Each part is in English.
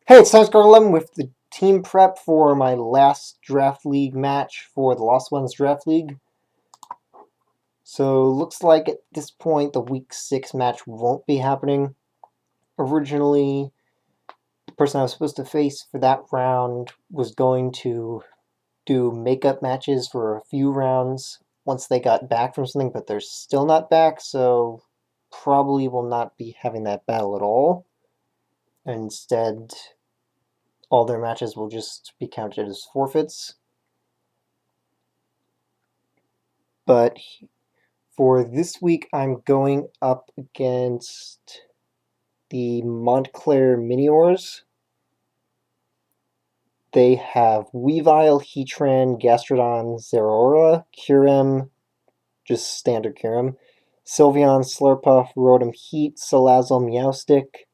Hey, it's Times11 with the team prep for my last draft league match for the Lost Ones Draft League. So looks like at this point the week 6 match won't be happening. Originally, the person I was supposed to face for that round was going to do makeup matches for a few rounds once they got back from something, but they're still not back, so probably will not be having that battle at all. Instead, all their matches will just be counted as forfeits. But for this week, I'm going up against the Montclair Miniors. They have Weavile, Heatran, Gastrodon, Zeraora, Kyurem, just standard Kyurem, Sylveon, Slurpuff, Rotom Heat, Salazzle, Meowstic,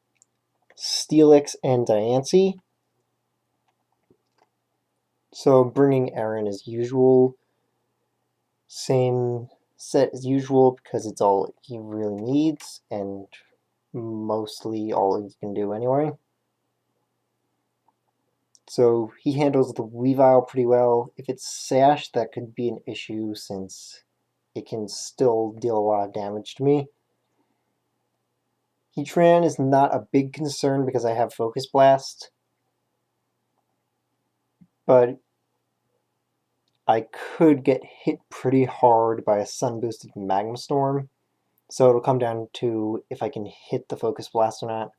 Steelix, and Diancie. So bringing Aaron as usual. Same set as usual because it's all he really needs and mostly all he can do anyway. So he handles the Weavile pretty well. If it's Sash, that could be an issue since it can still deal a lot of damage to me. Heatran is not a big concern because I have Focus Blast, but I could get hit pretty hard by a Sun-boosted Magma Storm, so it'll come down to if I can hit the Focus Blast or not.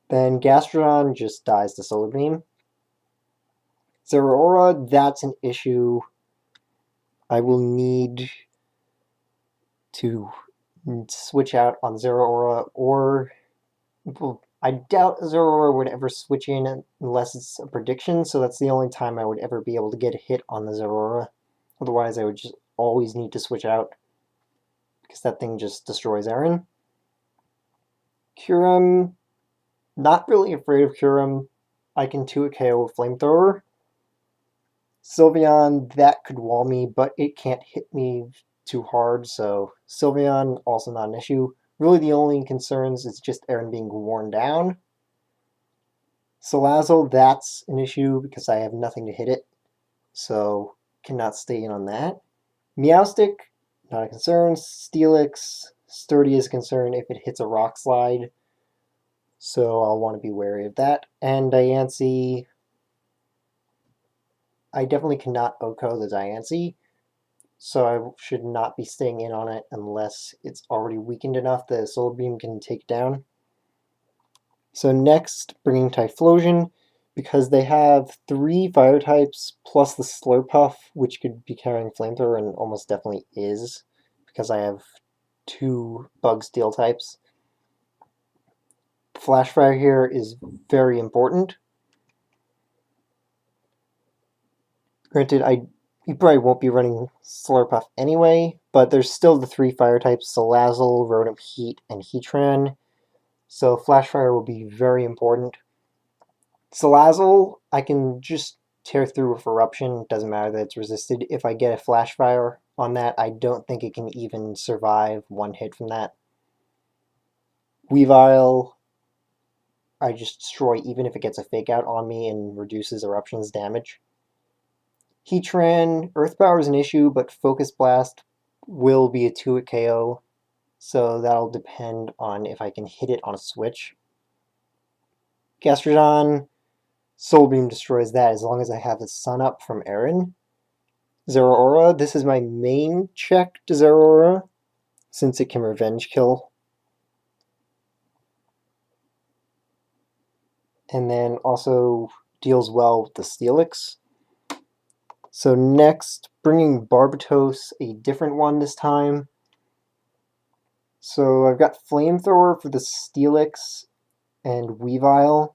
Then Gastrodon just dies to Solar Beam. Zeraora, that's an issue. I will need to switch out on Zeraora, or well, I doubt Zeraora would ever switch in unless it's a prediction, so that's the only time I would ever be able to get a hit on the Zeraora. Otherwise, I would just always need to switch out, because that thing just destroys Aaron. Kyurem, not really afraid of Kyurem. I can 2-hit KO with Flamethrower. Sylveon, that could wall me, but it can't hit me too hard, so Sylveon, also not an issue. Really the only concerns is just Aaron being worn down. Salazzle, that's an issue because I have nothing to hit it, so cannot stay in on that. Meowstic, not a concern. Steelix, sturdy is a concern if it hits a rock slide, so I'll want to be wary of that. And Diancie, I definitely cannot OHKO the Diancie, so I should not be staying in on it unless it's already weakened enough that Solar Beam can take it down. So next, bringing Typhlosion, because they have 3 fire types plus the Slurpuff, which could be carrying Flamethrower and almost definitely is, because I have 2 Bug Steel types. Flash Fire here is very important. Granted, you probably won't be running Slurpuff anyway, but there's still the 3 fire types, Salazzle, Rotom Heat, and Heatran, so Flash Fire will be very important. Salazzle, I can just tear through with Eruption, doesn't matter that it's resisted. If I get a Flash Fire on that, I don't think it can even survive one hit from that. Weavile, I just destroy even if it gets a Fake Out on me and reduces Eruption's damage. Heatran, Earth Power is an issue, but Focus Blast will be a 2-hit KO, so that'll depend on if I can hit it on a switch. Gastrodon, Soul Beam destroys that as long as I have the Sun Up from Aaron. Zeraora, this is my main check to Zeraora, since it can Revenge Kill. And then also deals well with the Steelix. So next, bringing Barbatos, a different one this time. So I've got Flamethrower for the Steelix and Weavile.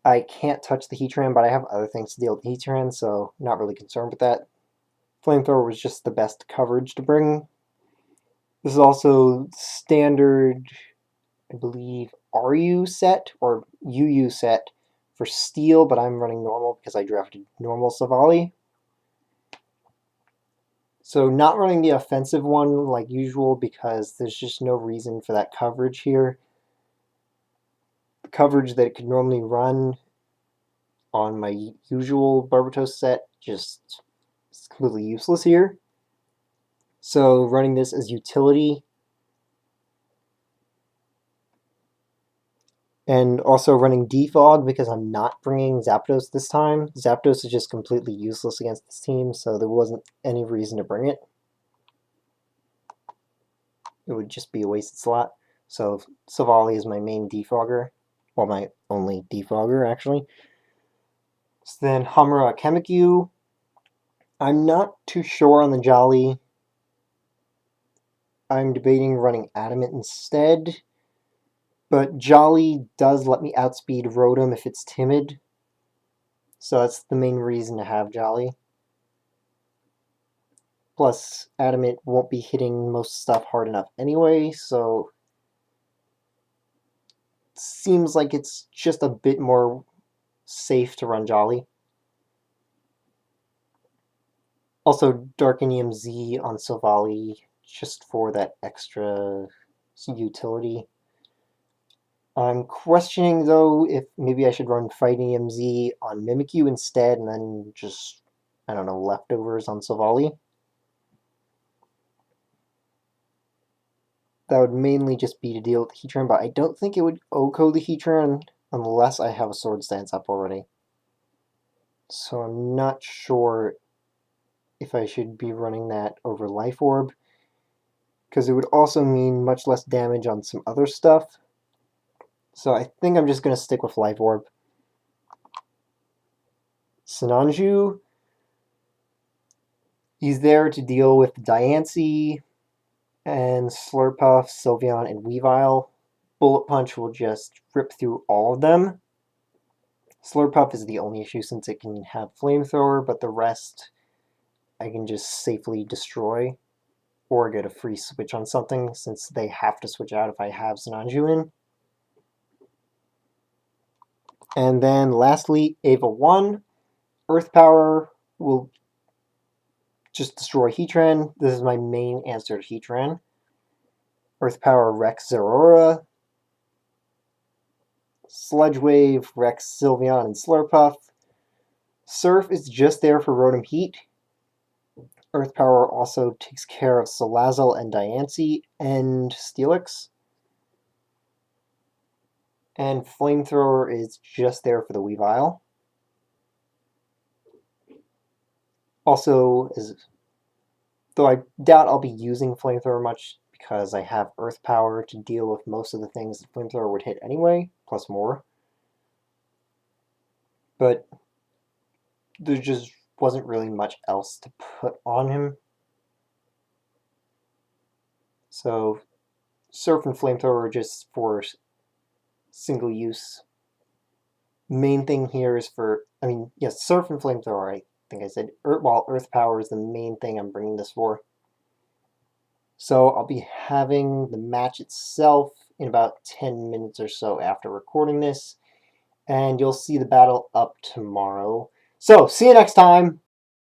I can't touch the Heatran, but I have other things to deal with the Heatran, so not really concerned with that. Flamethrower was just the best coverage to bring. This is also standard, I believe, RU set or UU set for Steel, but I'm running normal because I drafted normal Savali. So not running the offensive one like usual because there's just no reason for that coverage here. coverage that it could normally run on my usual Barbatos set just is completely useless here. So running this as utility, and also running Defog because I'm not bringing Zapdos this time. Zapdos is just completely useless against this team, so there wasn't any reason to bring it. It would just be a wasted slot. So Silvally is my main defogger. Well, my only defogger, actually. So then Hamura Chemikyu. I'm not too sure on the Jolly. I'm debating running Adamant instead. But Jolly does let me outspeed Rotom if it's timid. So that's the main reason to have Jolly. Plus, Adamant won't be hitting most stuff hard enough anyway, so it seems like it's just a bit more safe to run Jolly. Also, Darkinium Z on Silvally, just for that extra utility. I'm questioning, though, if maybe I should run Fighting Z on Mimikyu instead, and then just, I don't know, leftovers on Silvally. That would mainly just be to deal with the Heatran, but I don't think it would OHKO the Heatran unless I have a Swords Dance up already. So I'm not sure if I should be running that over Life Orb, because it would also mean much less damage on some other stuff. So I think I'm just going to stick with Life Orb. Sinanju, he's there to deal with Diancie and Slurpuff, Sylveon, and Weavile. Bullet Punch will just rip through all of them. Slurpuff is the only issue since it can have Flamethrower, but the rest I can just safely destroy or get a free switch on something since they have to switch out if I have Sinanju in. And then lastly, Ava 1. Earth Power will just destroy Heatran. This is my main answer to Heatran. Earth Power wrecks Zeraora. Sludge Wave wrecks Sylveon and Slurpuff. Surf is just there for Rotom Heat. Earth Power also takes care of Salazzle and Diancie and Steelix. And Flamethrower is just there for the Weavile. Also, though I doubt I'll be using Flamethrower much because I have Earth Power to deal with most of the things that Flamethrower would hit anyway, plus more. But there just wasn't really much else to put on him. So Surf and Flamethrower are just for single use. Main thing here is for, yes, Surf and Flamethrower, I think I said, while Earth Power is the main thing I'm bringing this for. So I'll be having the match itself in about 10 minutes or so after recording this, and you'll see the battle up tomorrow. So, see you next time!